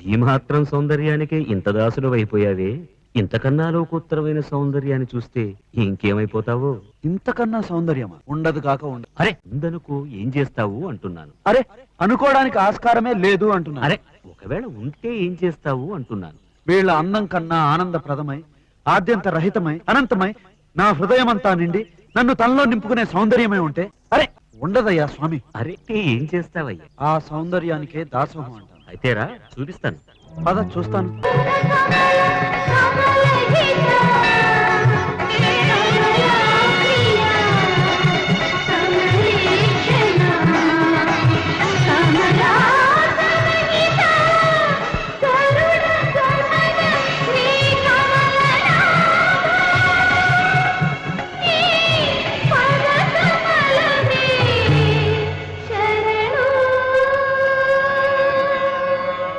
ఈ మాత్రం సౌందర్యానికే ఇంత దాసుడు అయిపోయావే. ఇంతకన్నా లోకోత్తరమైన సౌందర్యాన్ని చూస్తే ఇంకేమైపోతావో. ఇంతకన్నా సౌందర్యమా? ఉండదు కాక ఉండదు. అరే ఉందనుకో ఏం చేస్తావు అంటున్నాను. అరే అనుకోవడానికి ఆస్కారమే లేదు అంటున్నా. అరే ఒకవేళ ఉంటే ఏం చేస్తావు అంటున్నాను. వీళ్ళ అందం కన్నా ఆనందప్రదమై, ఆద్యంత రహితమై, అనంతమై నా హృదయమంతా నిండి నన్ను తనలో నింపుకునే సౌందర్యమే ఉంటే అరే ఉండదయ్యా స్వామి. అరే ఏం చేస్తావయ్యా? ఆ సౌందర్యానికే దాసోహం అంటాను. అయితేరా చూపిస్తాను. పద చూస్తాను.